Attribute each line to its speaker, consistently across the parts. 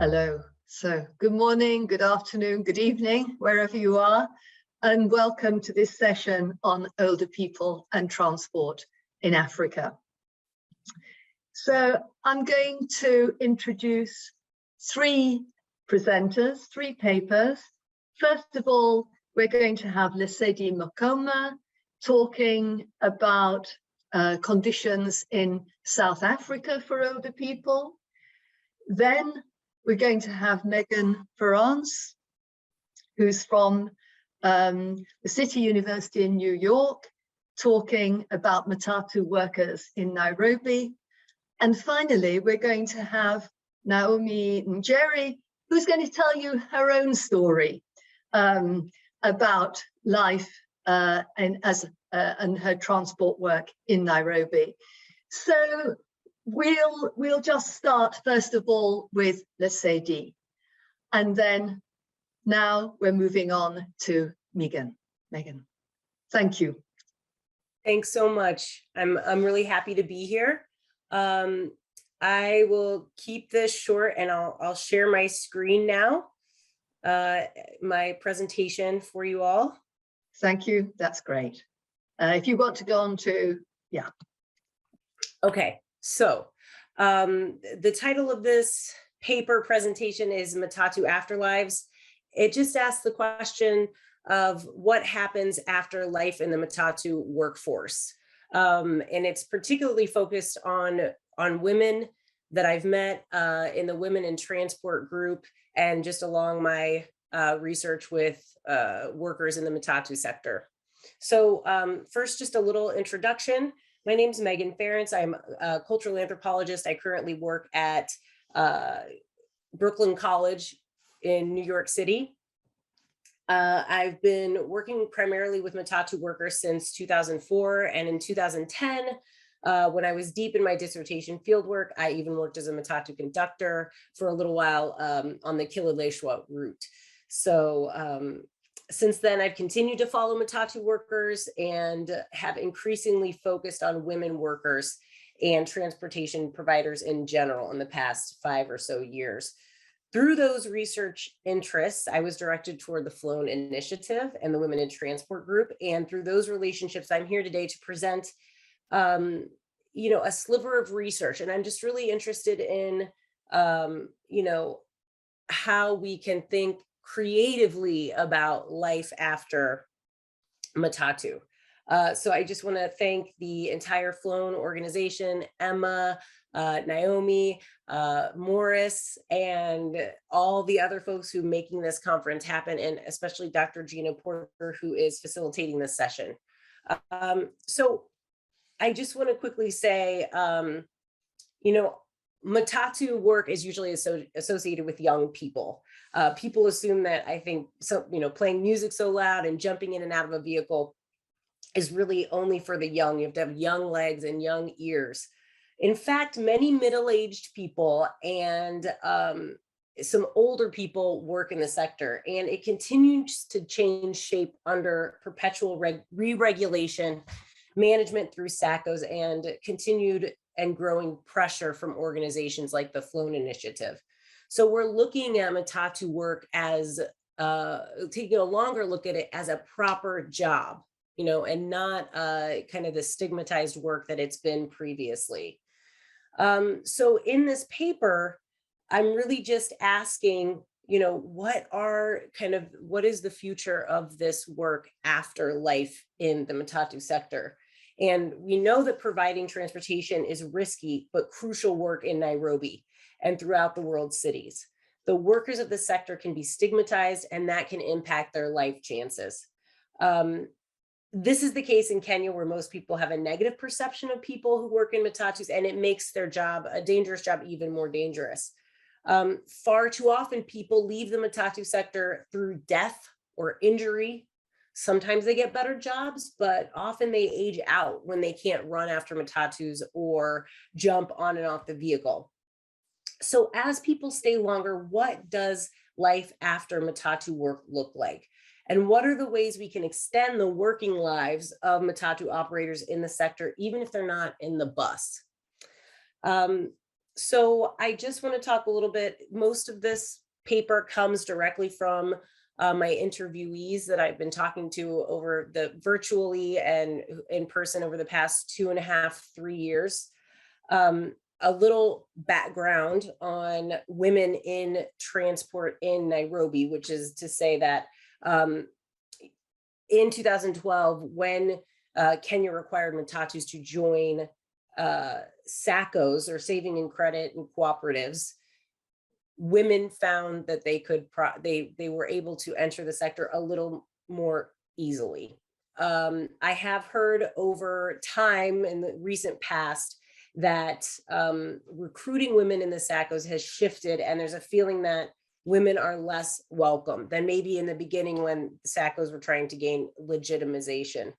Speaker 1: Hello. So good morning, good afternoon, good evening, wherever you are, and welcome to this session on older people and transport in Africa. So I'm going to introduce three presenters, three papers. First of all, we're going to have Lesedi Mokoma talking about conditions in South Africa for older people. Then we're going to have Megan Ferrance, who's from the City University in New York, talking about Matatu workers in Nairobi. And finally, we're going to have Naomi Njeri, who's going to tell you her own story about life and her transport work in Nairobi. So we'll just start first of all with Lesedi, and then now we're moving on to Megan. Megan, thank you.
Speaker 2: Thanks so much. I'm really happy to be here. I will keep this short and I'll share my screen now, my presentation for you all.
Speaker 1: Thank you. That's great. If you want to go on to, yeah.
Speaker 2: Okay. So the title of this paper presentation is Matatu Afterlives. It just asks the question of what happens after life in the Matatu workforce. And it's particularly focused on women that I've met in the Women in Transport group and just along my research with workers in the Matatu sector. So first, just a little introduction. My name is Megan Ferrance. I'm a cultural anthropologist. I currently work at Brooklyn College in New York City. I've been working primarily with Matatu workers since 2004. And in 2010, when I was deep in my dissertation fieldwork, I even worked as a Matatu conductor for a little while on the Kileleshwa route. So since then, I've continued to follow Matatu workers and have increasingly focused on women workers and transportation providers in general in the past 5 or so years. Through those research interests, I was directed toward the Flown Initiative and the Women in Transport group. And through those relationships, I'm here today to present, a sliver of research. And I'm just really interested in, how we can think creatively about life after Matatu. So I just want to thank the entire Flown organization, Emma, Naomi, Morris, and all the other folks who are making this conference happen, and especially Dr. Gina Porter, who is facilitating this session. So I just want to quickly say, Matatu work is usually associated with young people. People assume that, I think, playing music so loud and jumping in and out of a vehicle is really only for the young. You have to have young legs and young ears. In fact, many middle-aged people and some older people work in the sector, and it continues to change shape under perpetual re-regulation, management through SACCOs, and continued and growing pressure from organizations like the Flown Initiative. So we're looking at Matatu work as taking a longer look at it as a proper job, and not kind of the stigmatized work that it's been previously. So in this paper, I'm really just asking, what is the future of this work after life in the Matatu sector? And we know that providing transportation is risky, but crucial work in Nairobi and throughout the world's cities. The workers of the sector can be stigmatized, and that can impact their life chances. This is the case in Kenya, where most people have a negative perception of people who work in Matatus, and it makes their job, a dangerous job, even more dangerous. Far too often, people leave the Matatu sector through death or injury. Sometimes they get better jobs, but often they age out when they can't run after Matatus or jump on and off the vehicle. So as people stay longer, what does life after Matatu work look like? And what are the ways we can extend the working lives of Matatu operators in the sector, even if they're not in the bus? So I just want to talk a little bit. Most of this paper comes directly from my interviewees that I've been talking to over the virtually and in person over the past 2.5, 3 years. A little background on women in transport in Nairobi, which is to say that um, in 2012, when Kenya required Matatus to join SACCOs, or saving and credit and cooperatives, women found that they were able to enter the sector a little more easily. I have heard over time in the recent past that recruiting women in the SACCOs has shifted, and there's a feeling that women are less welcome than maybe in the beginning when SACCOs were trying to gain legitimization.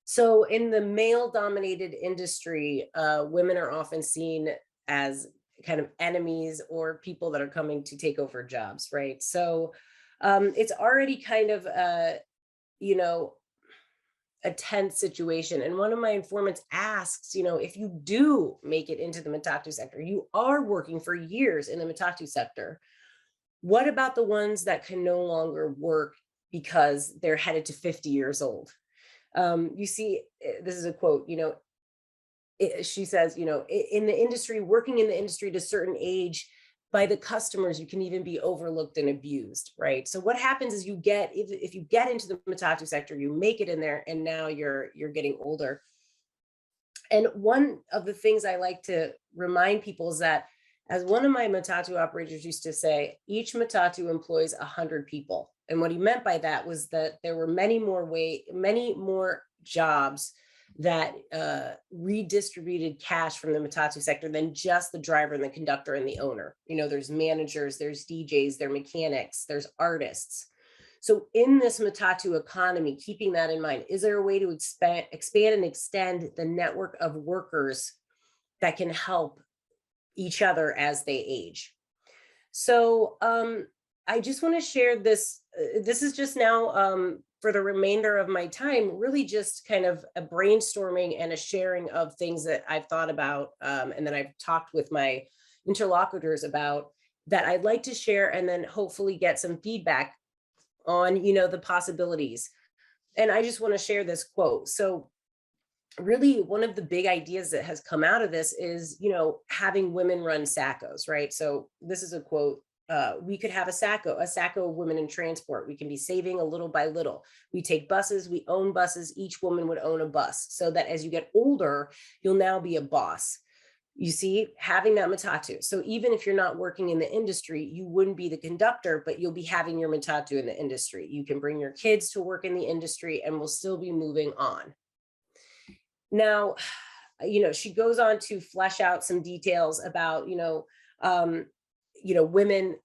Speaker 2: So in the male-dominated industry, women are often seen as kind of enemies or people that are coming to take over jobs, right? So it's already kind of you know, a tense situation. And one of my informants asks, if you do make it into the Matatu sector, you are working for years in the Matatu sector. What about the ones that can no longer work because they're headed to 50 years old? You see, this is a quote, she says, in the industry, working in the industry to a certain age, by the customers, you can even be overlooked and abused, right? So what happens is if you get into the Matatu sector, you make it in there, and now you're getting older. And one of the things I like to remind people is that, as one of my Matatu operators used to say, each Matatu employs 100 people. And what he meant by that was that there were many more jobs that redistributed cash from the Matatu sector than just the driver and the conductor and the owner. There's managers, there's DJs, there's mechanics, there's artists. So in this Matatu economy, keeping that in mind, is there a way to expand and extend the network of workers that can help each other as they age? So I just want to share this. This is just now for the remainder of my time, really just kind of a brainstorming and a sharing of things that I've thought about and that I've talked with my interlocutors about, that I'd like to share, and then hopefully get some feedback on, the possibilities. And I just want to share this quote. So really, one of the big ideas that has come out of this is, having women run SACCOs, right? So this is a quote. We could have a SACCO of women in transport. We can be saving a little by little. We take buses, we own buses. Each woman would own a bus, so that as you get older, you'll now be a boss. You see, having that Matatu. So even if you're not working in the industry, you wouldn't be the conductor, but you'll be having your Matatu in the industry. You can bring your kids to work in the industry, and we'll still be moving on. Now, she goes on to flesh out some details about, women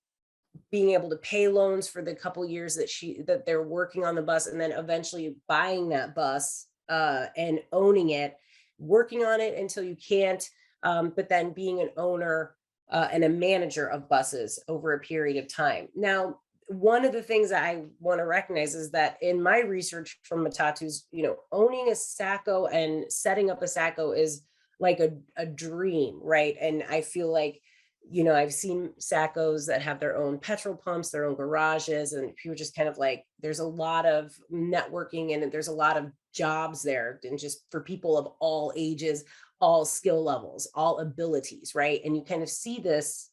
Speaker 2: being able to pay loans for the couple years that they're working on the bus, and then eventually buying that bus and owning it, working on it until you can't, but then being an owner and a manager of buses over a period of time. Now, one of the things that I want to recognize is that in my research from Matatus, owning a SACCO and setting up a SACCO is like a dream, right? And I feel like, I've seen SACCOs that have their own petrol pumps, their own garages, and people just kind of like, there's a lot of networking and there's a lot of jobs there, and just for people of all ages, all skill levels, all abilities, right? And you kind of see this,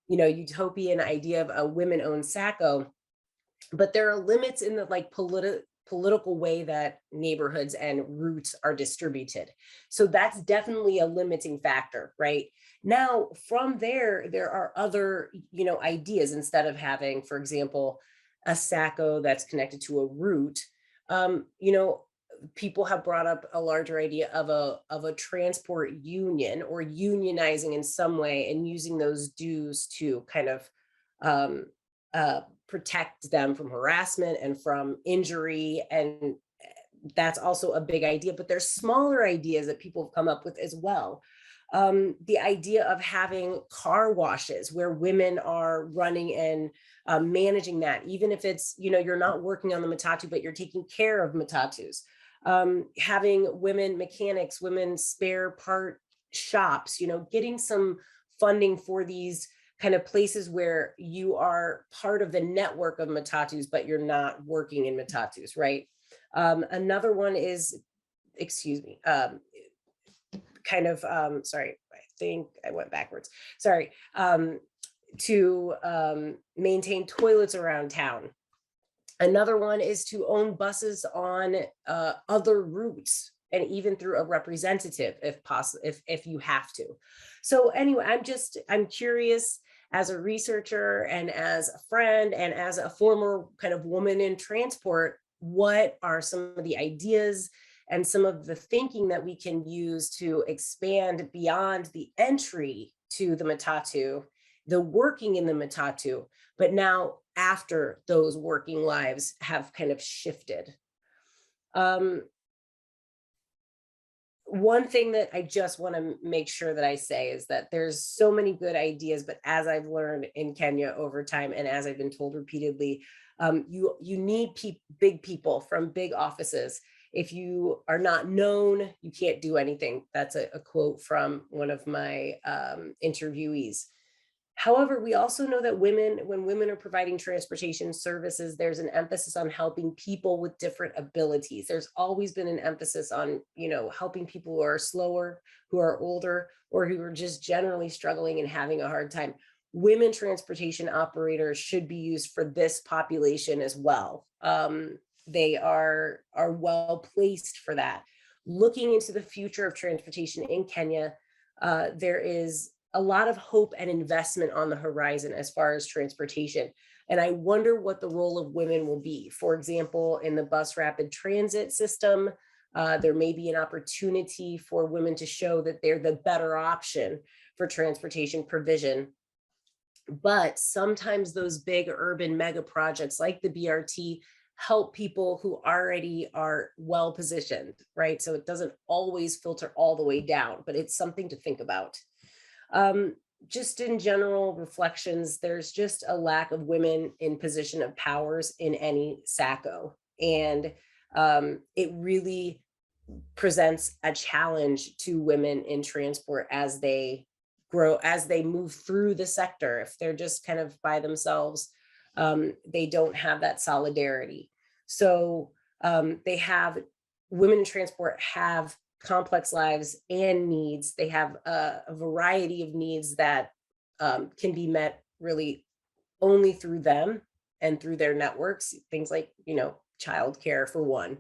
Speaker 2: utopian idea of a women-owned SACCO, but there are limits in the political way that neighborhoods and routes are distributed. So that's definitely a limiting factor, right? Now, from there are other, ideas. Instead of having, for example, a SACCO that's connected to a route, people have brought up a larger idea of a transport union, or unionizing in some way, and using those dues to kind of protect them from harassment and from injury. And that's also a big idea, but there's smaller ideas that people have come up with as well. The idea of having car washes where women are running and managing that, even if it's, you're not working on the Matatu, but you're taking care of Matatus. Having women mechanics, women spare part shops, getting some funding for these kind of places where you are part of the network of Matatus, but you're not working in Matatus, right? Another one is, excuse me, sorry, I think I went backwards. Sorry, to maintain toilets around town. Another one is to own buses on other routes, and even through a representative if possible, if you have to. So anyway, I'm curious, as a researcher and as a friend and as a former kind of woman in transport, what are some of the ideas and some of the thinking that we can use to expand beyond the entry to the Matatu, the working in the Matatu, but now after those working lives have kind of shifted. One thing that I just want to make sure that I say is that there's so many good ideas, but as I've learned in Kenya over time, and as I've been told repeatedly, you need big people from big offices. If you are not known, you can't do anything. That's a quote from one of my interviewees. However, we also know that when women are providing transportation services, there's an emphasis on helping people with different abilities. There's always been an emphasis on, helping people who are slower, who are older, or who are just generally struggling and having a hard time. Women transportation operators should be used for this population as well. They are well placed for that. Looking into the future of transportation in Kenya, there is a lot of hope and investment on the horizon as far as transportation. And I wonder what the role of women will be. For example, in the bus rapid transit system, there may be an opportunity for women to show that they're the better option for transportation provision. But sometimes those big urban mega projects like the BRT help people who already are well positioned, right? So it doesn't always filter all the way down, but it's something to think about. Just in general reflections, there's just a lack of women in position of powers in any SACO. And it really presents a challenge to women in transport as they grow, as they move through the sector. If they're just kind of by themselves, they don't have that solidarity. So women in transport have complex lives and needs. They have a variety of needs that can be met really only through them and through their networks, things like, childcare for one.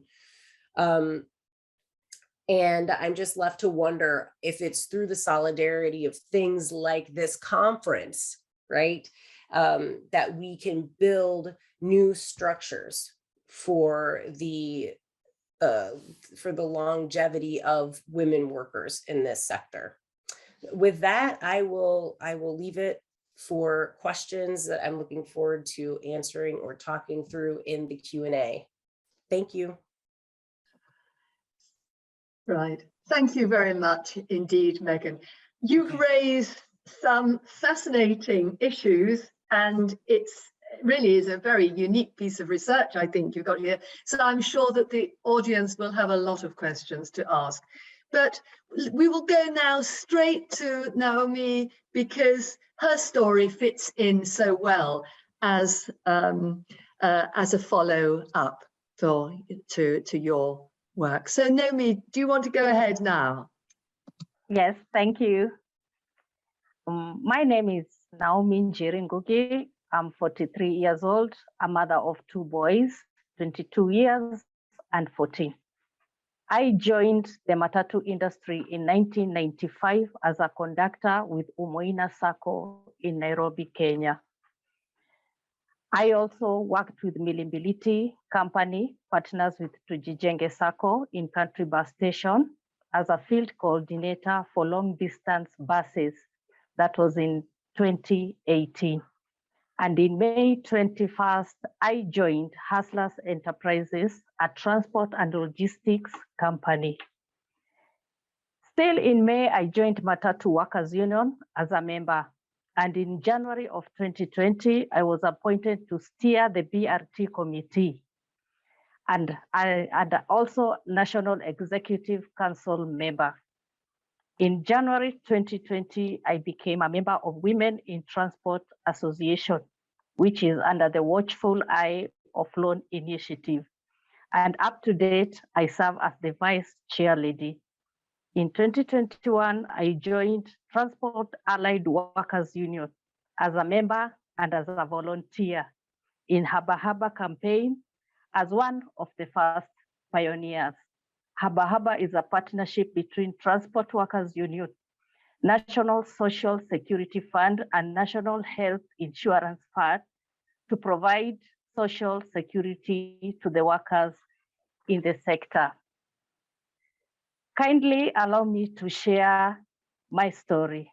Speaker 2: And I'm just left to wonder if it's through the solidarity of things like this conference, right? That we can build new structures for the longevity of women workers in this sector. With that, I will leave it for questions that I'm looking forward to answering or talking through in the Q&A. Thank you.
Speaker 1: Right. Thank you very much indeed, Megan. You've raised some fascinating issues, and it's really is a very unique piece of research, I think, you've got here. So I'm sure that the audience will have a lot of questions to ask. But we will go now straight to Naomi, because her story fits in so well as a follow-up to your work. So Naomi, do you want to go ahead now?
Speaker 3: Yes, thank you. My name is Naomi Njiringugi. I'm 43 years old, a mother of 2 boys, 22 years and 14. I joined the Matatu industry in 1995 as a conductor with Umoina Sacco in Nairobi, Kenya. I also worked with Milimbiliti Company, partners with Tujijenge Sacco in Country Bus Station as a field coordinator for long distance buses. That was in 2018. And in May 21st, I joined Hustlers Enterprises, a transport and logistics company. Still in May, I joined Matatu Workers Union as a member. And in January of 2020, I was appointed to steer the BRT committee. And also National Executive Council member. In January 2020, I became a member of Women in Transport Association, which is under the watchful eye of Loan Initiative. And up to date, I serve as the vice chair lady. In 2021, I joined Transport Allied Workers Union as a member and as a volunteer in Haba Haba campaign as one of the first pioneers. Haba Haba is a partnership between Transport Workers Union, National Social Security Fund, and National Health Insurance Fund to provide social security to the workers in the sector. Kindly allow me to share my story.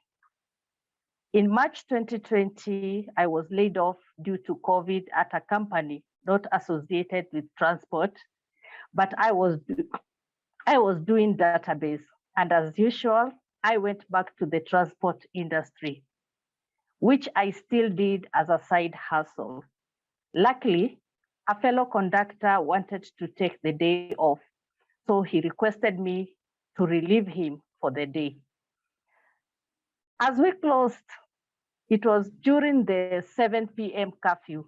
Speaker 3: In March 2020, I was laid off due to COVID at a company not associated with transport, but I was doing database. And as usual, I went back to the transport industry, which I still did as a side hustle. Luckily, a fellow conductor wanted to take the day off, so he requested me to relieve him for the day. As we closed, it was during the 7 p.m. curfew,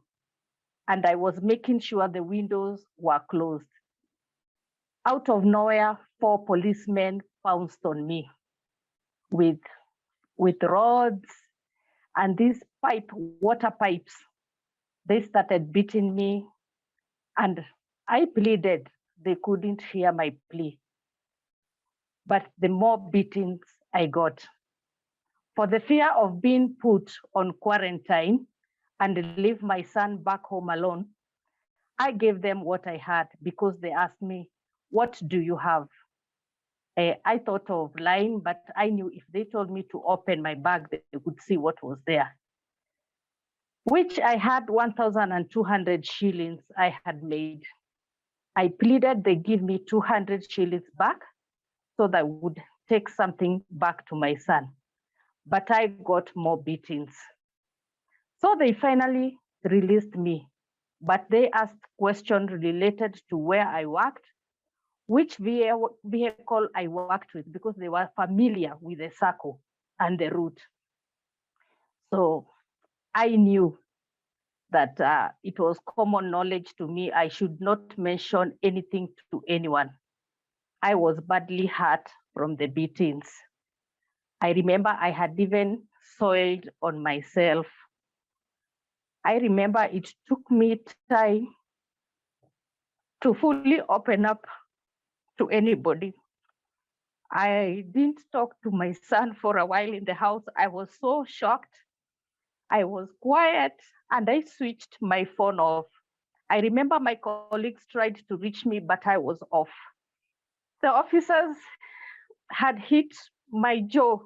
Speaker 3: and I was making sure the windows were closed. Out of nowhere, 4 policemen pounced on me with rods and these water pipes. They started beating me, and I pleaded. They couldn't hear my plea. But the more beatings I got. For the fear of being put on quarantine and leave my son back home alone, I gave them what I had because they asked me, "What do you have?" I thought of lying, but I knew if they told me to open my bag, they could see what was there. Which I had 1,200 shillings I had made. I pleaded they give me 200 shillings back so that I would take something back to my son. But I got more beatings. So they finally released me, but they asked questions related to where I worked, which vehicle I worked with, because they were familiar with the circle and the route. So I knew that it was common knowledge to me. I should not mention anything to anyone. I was badly hurt from the beatings. I remember I had even soiled on myself. I remember it took me time to fully open up to anybody. I didn't talk to my son for a while in the house. I was so shocked. I was quiet and I switched my phone off. I remember my colleagues tried to reach me, but I was off. The officers had hit my jaw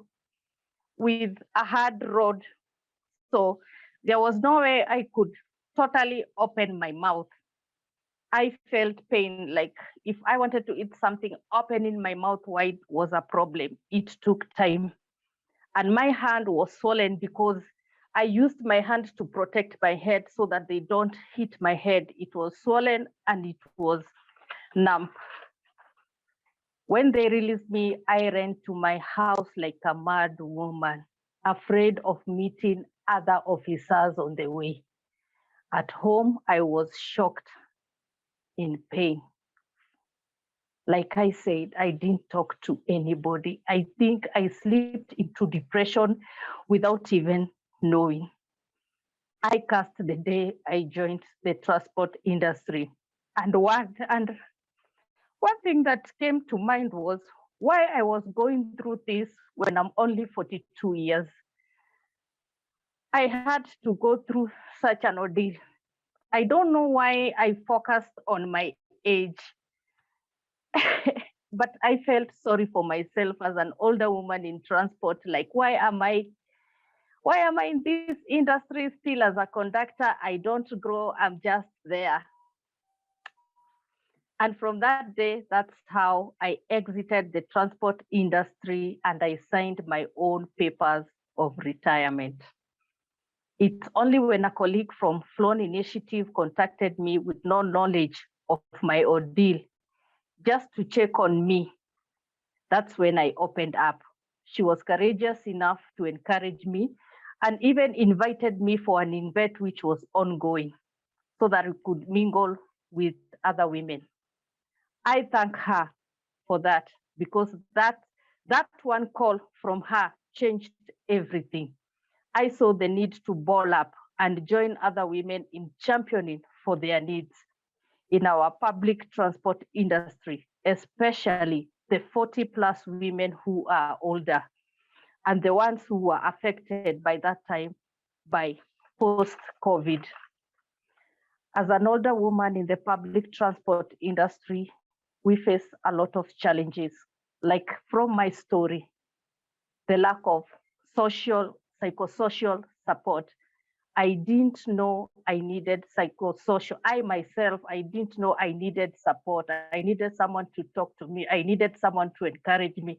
Speaker 3: with a hard rod. So there was no way I could totally open my mouth. I felt pain, like if I wanted to eat something, opening my mouth wide was a problem. It took time. And my hand was swollen because I used my hand to protect my head so that they don't hit my head. It was swollen and it was numb. When they released me, I ran to my house like a mad woman, afraid of meeting other officers on the way. At home, I was shocked, in pain. Like I said, I didn't talk to anybody. I think I slipped into depression without even knowing. I cursed the day I joined the transport industry. And one thing that came to mind was why I was going through this when I'm only 42 years. I had to go through such an ordeal. I don't know why I focused on my age, but I felt sorry for myself as an older woman in transport. Like, why am I in this industry still as a conductor? I don't grow, I'm just there. And from that day, that's how I exited the transport industry and I signed my own papers of retirement. It's only when a colleague from Loan Initiative contacted me with no knowledge of my ordeal, just to check on me, that's when I opened up. She was courageous enough to encourage me and even invited me for an event which was ongoing so that we could mingle with other women. I thank her for that because that one call from her changed everything. I saw the need to ball up and join other women in championing for their needs in our public transport industry, especially the 40 plus women who are older and the ones who were affected by that time by post-COVID. As an older woman in the public transport industry, we face a lot of challenges. Like from my story, the lack of psychosocial support. I didn't know I needed psychosocial. I myself, I didn't know I needed support. I needed someone to talk to me. I needed someone to encourage me.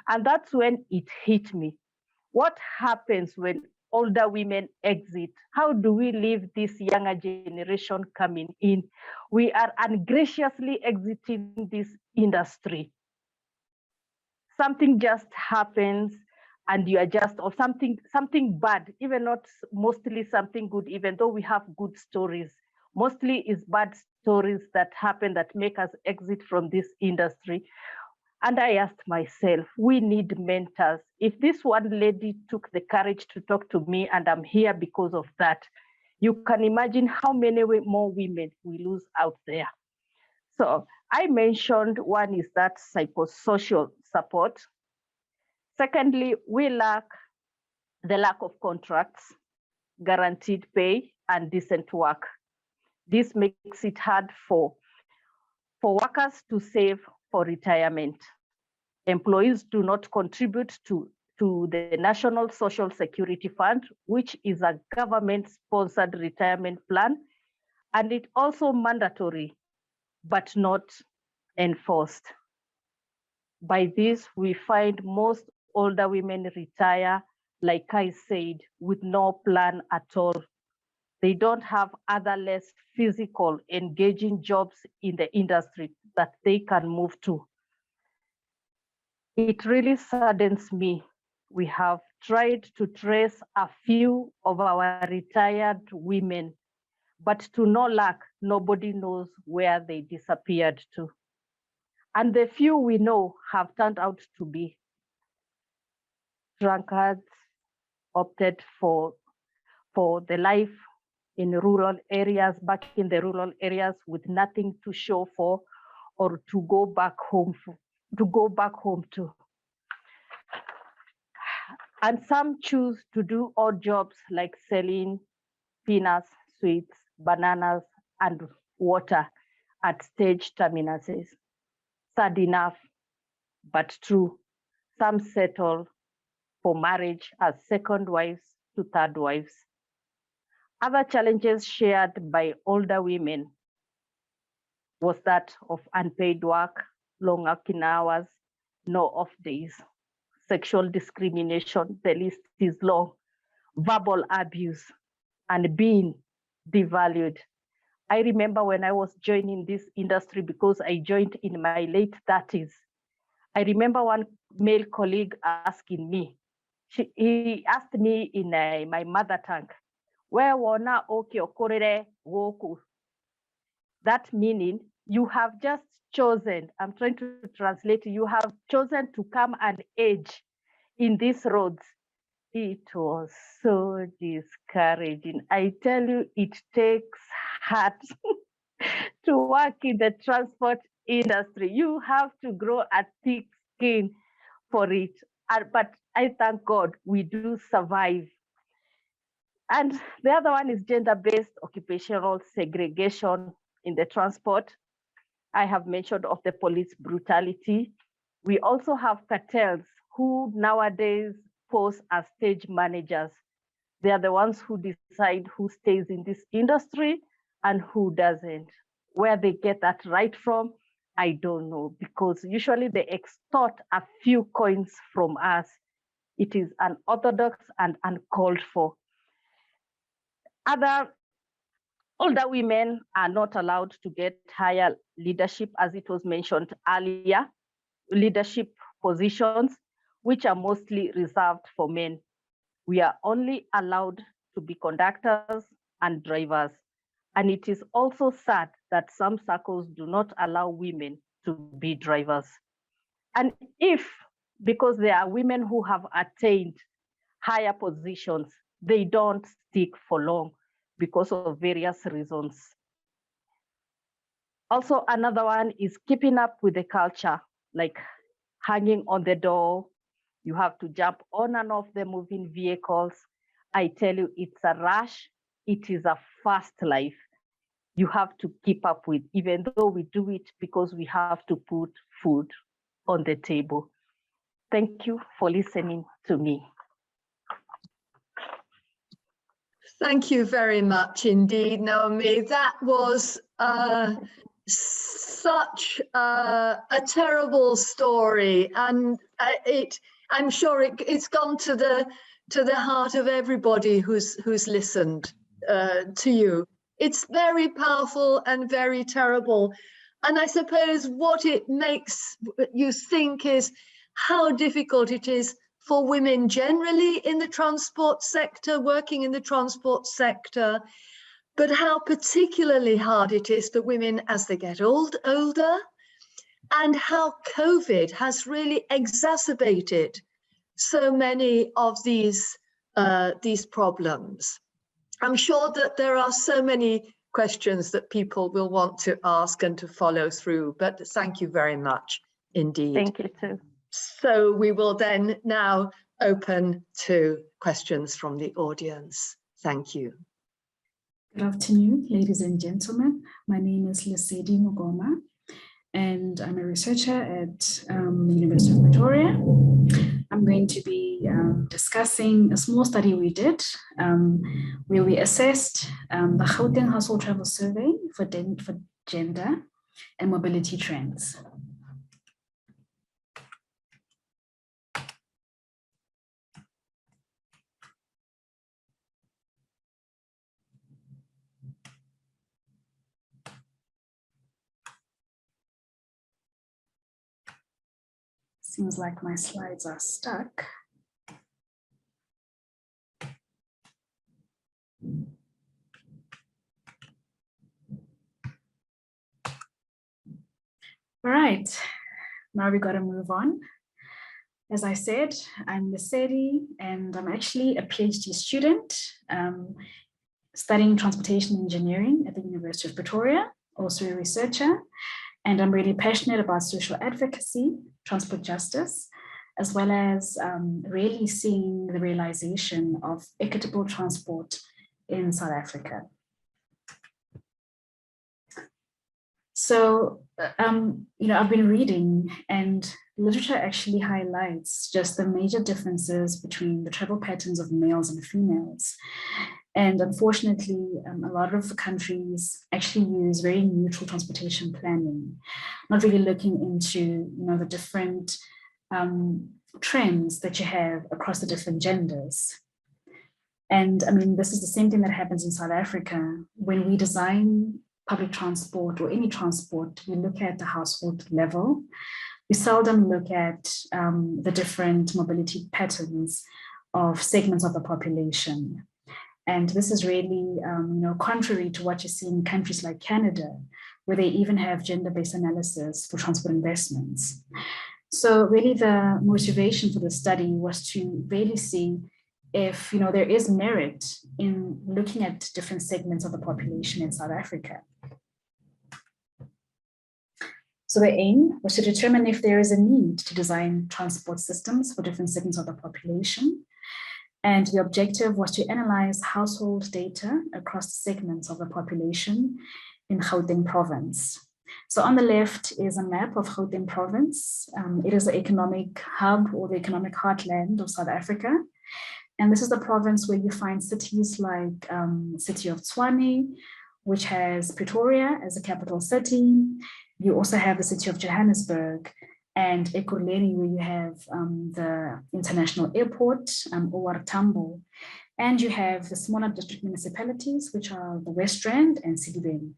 Speaker 3: And that's when it hit me. What happens when older women exit? How do we leave this younger generation coming in? We are ungraciously exiting this industry. Something just happens and you are just, or something bad, even not mostly something good, even though we have good stories. Mostly is bad stories that happen that make us exit from this industry. And I asked myself, we need mentors. If this one lady took the courage to talk to me and I'm here because of that, you can imagine how many more women we lose out there. So I mentioned one is that psychosocial support. Secondly, we lack the lack of contracts, guaranteed pay, and decent work. This makes it hard for workers to save for retirement. Employees do not contribute to the National Social Security Fund, which is a government-sponsored retirement plan, and it also mandatory, but not enforced. By this, we find most older women retire, like I said, with no plan at all. They don't have other less physical, engaging jobs in the industry that they can move to. It really saddens me. We have tried to trace a few of our retired women, but to no luck, nobody knows where they disappeared to. And the few we know have turned out to be drunkards, opted for the life in rural areas, back in the rural areas with nothing to show for or to go back home to. And some choose to do odd jobs like selling peanuts, sweets, bananas, and water at stage terminuses. Sad enough, but true. Some settle for marriage as second wives to third wives. Other challenges shared by older women was that of unpaid work, long working hours, no off days, sexual discrimination, the list is long, verbal abuse, and being devalued. I remember when I was joining this industry, because I joined in my late 30s, I remember one male colleague asking me, he asked me in my mother tongue, where wana oke okorere woku? That meaning you have just chosen, I'm trying to translate, you have chosen to come and age in these roads. It was so discouraging. I tell you, it takes heart to work in the transport industry. You have to grow a thick skin for it. But I thank God we do survive. And the other one is gender-based occupational segregation in the transport. I have mentioned of the police brutality. We also have cartels who nowadays pose as stage managers. They are the ones who decide who stays in this industry and who doesn't. Where they get that right from, I don't know, because usually they extort a few coins from us. It is unorthodox and uncalled for. Other older women are not allowed to get higher leadership, as it was mentioned earlier, leadership positions. which are mostly reserved for men. We are only allowed to be conductors and drivers. And it is also sad that some circles do not allow women to be drivers. And if, because there are women who have attained higher positions, they don't stick for long because of various reasons. Also, another one is keeping up with the culture, like hanging on the door. You have to jump on and off the moving vehicles. I tell you, it's a rush. It is a fast life. You have to keep up with, even though we do it because we have to put food on the table. Thank you for listening to me.
Speaker 1: Thank you very much indeed, Naomi. That was such a terrible story, and I'm sure it's gone to the heart of everybody who's listened to you. It's very powerful and very terrible. And I suppose what it makes you think is how difficult it is for women generally in the transport sector, working in the transport sector, but how particularly hard it is for women as they get older, and how COVID has really exacerbated so many of these problems. I'm sure that there are so many questions that people will want to ask and to follow through, but thank you very much indeed.
Speaker 3: Thank you too.
Speaker 1: So we will then now open to questions from the audience. Thank you.
Speaker 4: Good afternoon, ladies and gentlemen. My name is Lesedi Mugoma, and I'm a researcher at the University of Pretoria. I'm going to be discussing a small study we did where we assessed the Gauteng Household Travel Survey for gender and mobility trends. Seems like my slides are stuck. All right, now we got to move on. As I said, I'm Lesedi, and I'm actually a PhD student studying transportation engineering at the University of Pretoria, also a researcher. And I'm really passionate about social advocacy, transport justice, as well as really seeing the realization of equitable transport in South Africa. So, I've been reading, and literature actually highlights just the major differences between the travel patterns of males and females. And unfortunately, a lot of the countries actually use very neutral transportation planning, not really looking into the different trends that you have across the different genders. And I mean, this is the same thing that happens in South Africa. When we design public transport or any transport, we look at the household level. We seldom look at the different mobility patterns of segments of the population. And this is really, contrary to what you see in countries like Canada, where they even have gender-based analysis for transport investments. So really the motivation for the study was to really see if there is merit in looking at different segments of the population in South Africa. So the aim was to determine if there is a need to design transport systems for different segments of the population. And the objective was to analyze household data across segments of the population in Gauteng province. So on the left is a map of Gauteng province. It is the economic hub or the economic heartland of South Africa. And this is the province where you find cities like city of Tshwane, which has Pretoria as a capital city. You also have the city of Johannesburg, and Ekurhuleni, where you have the international airport, OR Tambo. And you have the smaller district municipalities, which are the West Rand and Sedibeng.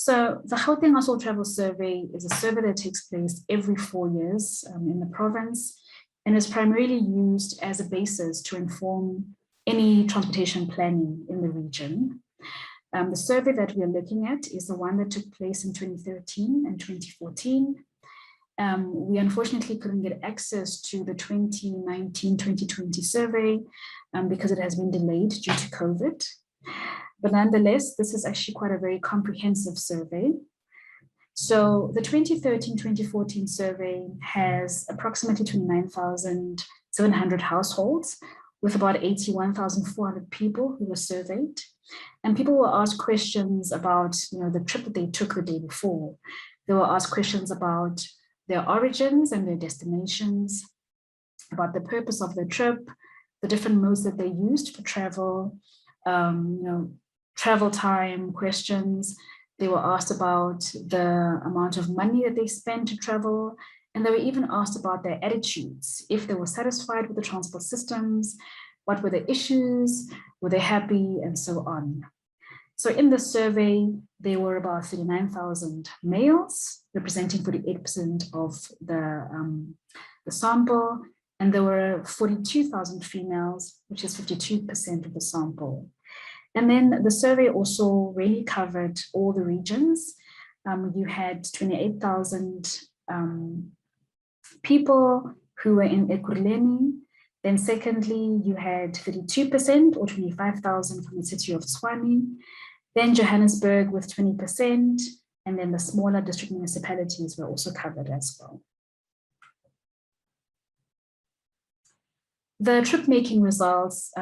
Speaker 4: So the Gauteng Household Travel Survey is a survey that takes place every 4 years in the province, and is primarily used as a basis to inform any transportation planning in the region. The survey that we are looking at is the one that took place in 2013 and 2014. We unfortunately couldn't get access to the 2019-2020 survey because it has been delayed due to COVID. But nonetheless, this is actually quite a very comprehensive survey. So the 2013-2014 survey has approximately 29,700 households with about 81,400 people who were surveyed. And people were asked questions about, the trip that they took the day before. They were asked questions about their origins and their destinations, about the purpose of their trip, the different modes that they used for travel, travel time questions. They were asked about the amount of money that they spent to travel, and they were even asked about their attitudes, if they were satisfied with the transport systems, what were the issues, were they happy, and so on. So in the survey, there were about 39,000 males, representing 48% of the sample, and there were 42,000 females, which is 52% of the sample. And then the survey also really covered all the regions. You had 28,000 people who were in Ekurhuleni. Then secondly, you had 32% or 25,000 from the city of Tshwane. Then Johannesburg with 20%, and then the smaller district municipalities were also covered as well. The trip making results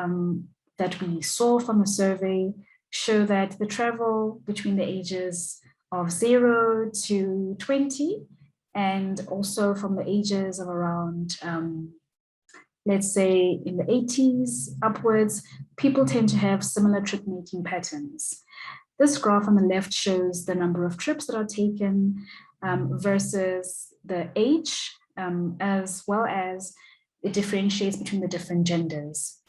Speaker 4: that we saw from the survey show that the travel between the ages of 0 to 20, and also from the ages of around, let's say in the 80s upwards, people tend to have similar trip making patterns. This graph on the left shows the number of trips that are taken versus the age, as well as it differentiates between the different genders.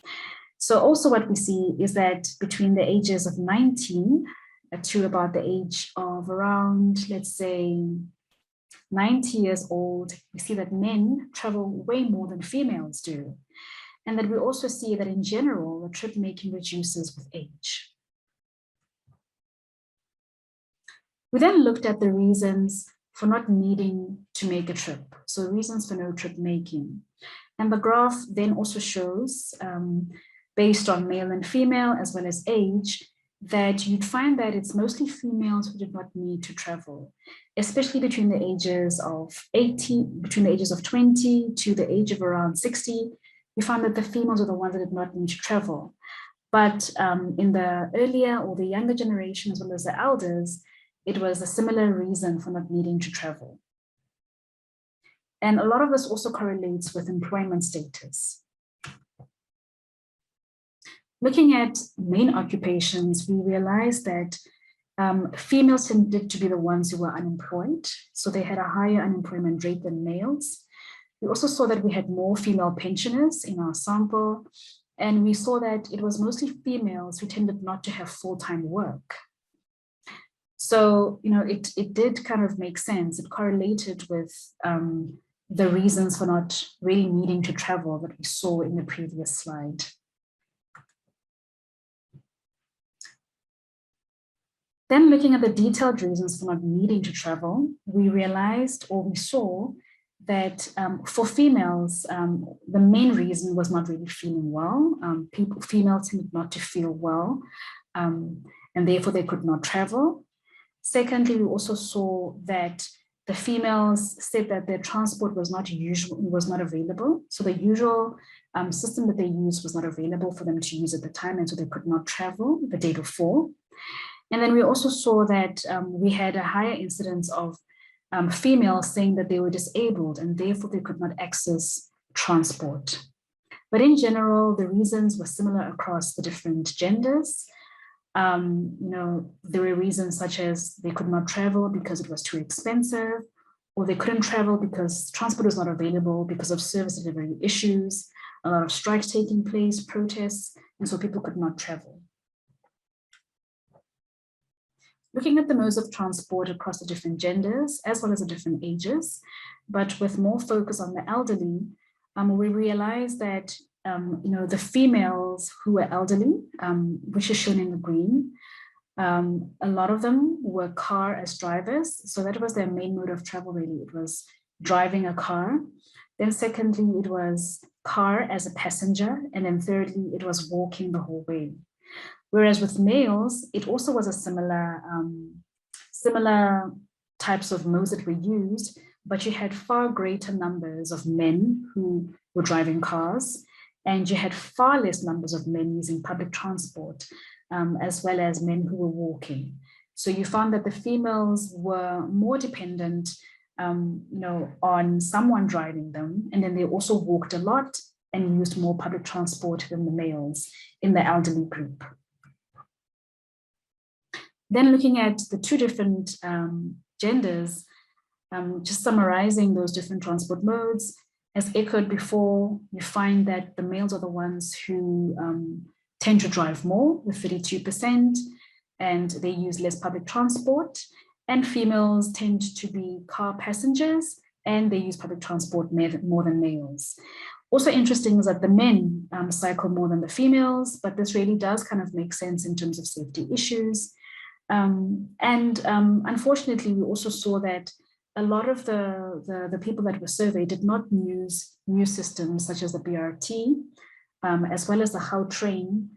Speaker 4: So also what we see is that between the ages of 19 to about the age of around, let's say, 90 years old, we see that men travel way more than females do. And that we also see that in general, the trip making reduces with age. We then looked at the reasons for not needing to make a trip. So reasons for no trip making. And the graph then also shows, based on male and female, as well as age, that you'd find that it's mostly females who did not need to travel, especially between the ages of 20 to the age of around 60. We found that the females are the ones that did not need to travel. But in the earlier or the younger generation, as well as the elders, it was a similar reason for not needing to travel. And a lot of this also correlates with employment status. Looking at main occupations, we realized that females tended to be the ones who were unemployed. So they had a higher unemployment rate than males. We also saw that we had more female pensioners in our sample. And we saw that it was mostly females who tended not to have full-time work. So, it did kind of make sense. It correlated with the reasons for not really needing to travel that we saw in the previous slide. Then looking at the detailed reasons for not needing to travel, we realized, or we saw, that for females, the main reason was not really feeling well. Females tended not to feel well, and therefore they could not travel. Secondly, we also saw that the females said that their transport was not available. So the usual system that they used was not available for them to use at the time, and so they could not travel the day before. And then we also saw that we had a higher incidence of females saying that they were disabled and therefore they could not access transport. But in general, the reasons were similar across the different genders. There were reasons such as they could not travel because it was too expensive, or they couldn't travel because transport was not available because of service delivery issues, a lot of strikes taking place, protests, and so people could not travel. looking at the modes of transport across the different genders, as well as the different ages, but with more focus on the elderly, we realized that the females who were elderly, which is shown in the green, a lot of them were car as drivers. So that was their main mode of travel, really. It was driving a car. Then secondly, it was car as a passenger. And then thirdly, it was walking the whole way. Whereas with males, it also was a similar types of modes that were used, but you had far greater numbers of men who were driving cars, and you had far less numbers of men using public transport, as well as men who were walking. So you found that the females were more dependent on someone driving them, and then they also walked a lot and used more public transport than the males in the elderly group. Then looking at the two different genders, just summarizing those different transport modes, as echoed before, you find that the males are the ones who tend to drive more with 32%, and they use less public transport, and females tend to be car passengers and they use public transport more than males. Also interesting is that the men cycle more than the females, but this really does kind of make sense in terms of safety issues. Unfortunately, we also saw that a lot of the people that were surveyed did not use new systems such as the BRT, as well as the How Train,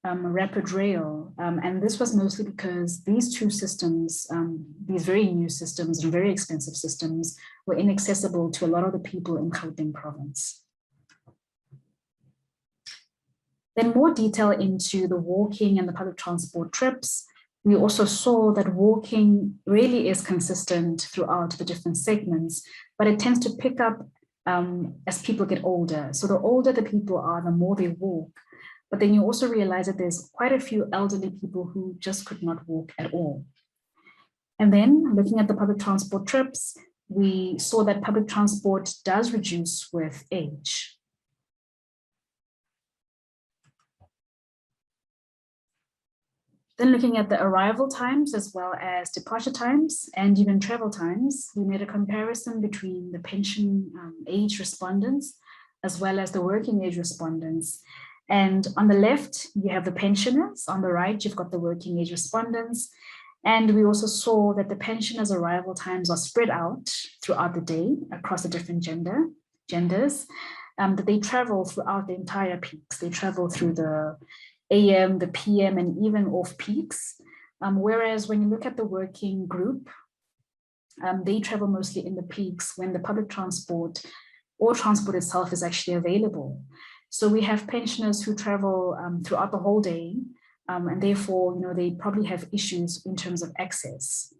Speaker 4: Rapid Rail. And this was mostly because these two systems, these very new systems and very expensive systems, were inaccessible to a lot of the people in Gauteng province. Then more detail into the walking and the public transport trips. We also saw that walking really is consistent throughout the different segments, but it tends to pick up as people get older. So the older the people are, the more they walk. But then you also realize that there's quite a few elderly people who just could not walk at all. And then looking at the public transport trips, we saw that public transport does reduce with age. Then looking at the arrival times as well as departure times and even travel times, we made a comparison between the pension age respondents as well as the working age respondents. And on the left, you have the pensioners. On the right, you've got the working age respondents. And we also saw that the pensioners' arrival times are spread out throughout the day across the different genders, that they travel throughout the entire peaks. They travel through the AM, the PM, and even off peaks. Whereas when you look at the working group, they travel mostly in the peaks when the public transport or transport itself is actually available. So we have pensioners who travel throughout the whole day, and therefore, they probably have issues in terms of access.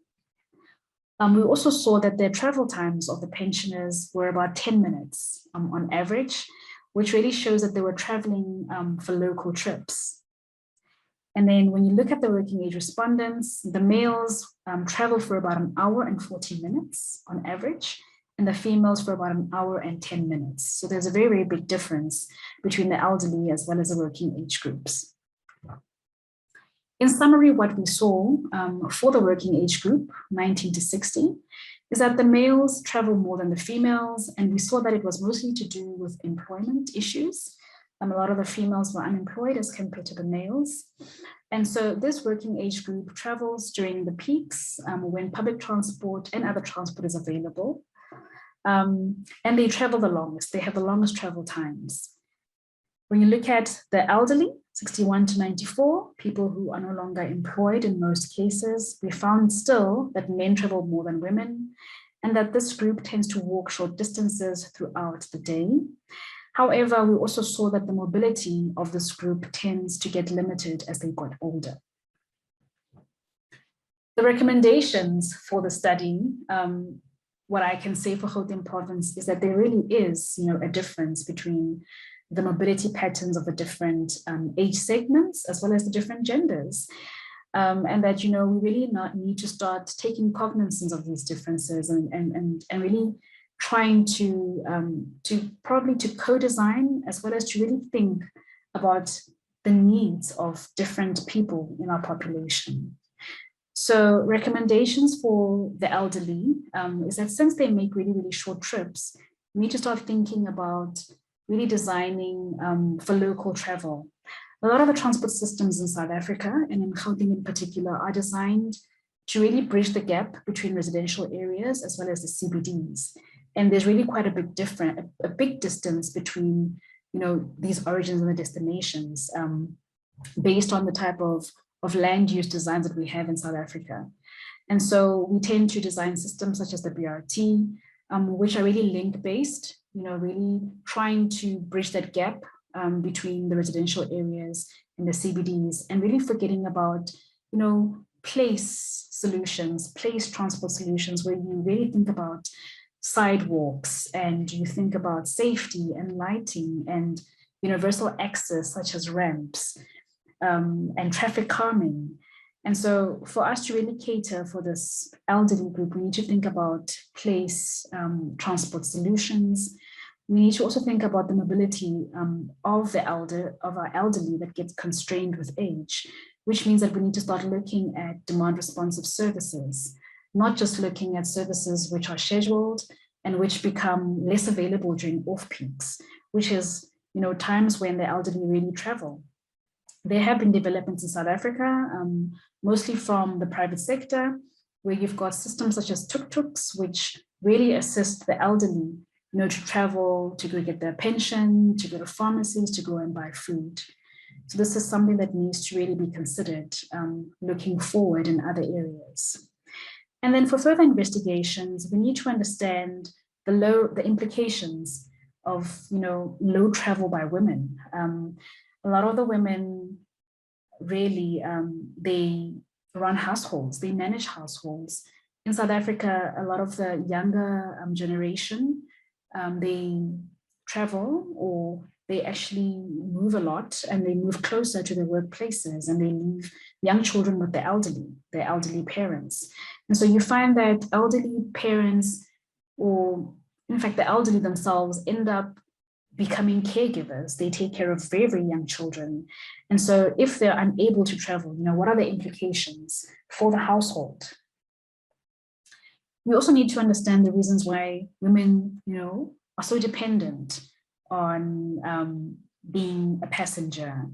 Speaker 4: We also saw that the travel times of the pensioners were about 10 minutes on average, which really shows that they were traveling for local trips. And then when you look at the working age respondents, the males travel for about 1 hour and 40 minutes on average, and the females for about 1 hour and 10 minutes. So there's a very, very big difference between the elderly as well as the working age groups. In summary, what we saw for the working age group, 19 to 60, is that the males travel more than the females, and we saw that it was mostly to do with employment issues. A lot of the females were unemployed as compared to the males. And so this working age group travels during the peaks when public transport and other transport is available. And they travel the longest. They have the longest travel times. When you look at the elderly, 61 to 94, people who are no longer employed in most cases, we found still that men travel more than women, and that this group tends to walk short distances throughout the day. However, we also saw that the mobility of this group tends to get limited as they got older. The recommendations for the study, what I can say for Gauteng province is that there really is, a difference between the mobility patterns of the different age segments as well as the different genders. And that, we really need to start taking cognizance of these differences and really trying to co-design as well as to really think about the needs of different people in our population. So recommendations for the elderly is that since they make really, really short trips, we need to start thinking about really designing for local travel. A lot of the transport systems in South Africa and in Gauteng in particular are designed to really bridge the gap between residential areas as well as the CBDs. And there's really quite a big distance between, these origins and the destinations based on the type of land use designs that we have in South Africa. And so we tend to design systems such as the BRT, which are really link-based, really trying to bridge that gap between the residential areas and the CBDs, and really forgetting about, place solutions, place transport solutions, where you really think about sidewalks and you think about safety and lighting and universal access such as ramps and traffic calming. And so for us to really cater for this elderly group, we need to think about place transport solutions. We need to also think about the mobility of our elderly that gets constrained with age, which means that we need to start looking at demand responsive services, not just looking at services which are scheduled and which become less available during off peaks, which is times when the elderly really travel. There have been developments in South Africa, mostly from the private sector, where you've got systems such as tuk-tuks, which really assist the elderly, to travel, to go get their pension, to go to pharmacies, to go and buy food. So this is something that needs to really be considered looking forward in other areas. And then for further investigations, we need to understand the implications of low travel by women. A lot of the women really, they run households, they manage households. In South Africa, a lot of the younger generation, they travel or they actually move a lot and they move closer to their workplaces and they leave young children with their elderly parents. And so you find that elderly parents, or in fact, the elderly themselves, end up becoming caregivers. They take care of very, very young children. And so if they're unable to travel, what are the implications for the household? We also need to understand the reasons why women, are so dependent on being a passenger,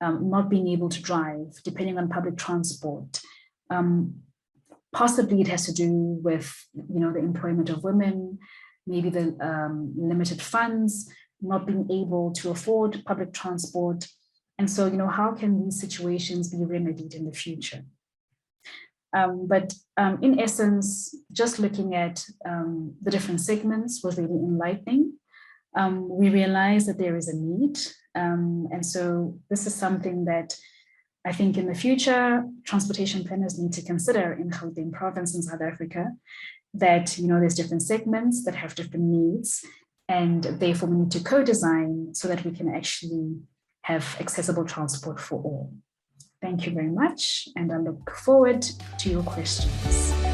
Speaker 4: not being able to drive, depending on public transport. Possibly it has to do with, the employment of women, maybe the limited funds, not being able to afford public transport. And so, how can these situations be remedied in the future? But in essence, just looking at the different segments was really enlightening. We realized that there is a need. And so this is something that I think in the future, transportation planners need to consider in Gauteng province in South Africa, that there's different segments that have different needs, and therefore we need to co-design so that we can actually have accessible transport for all. Thank you very much, and I look forward to your questions.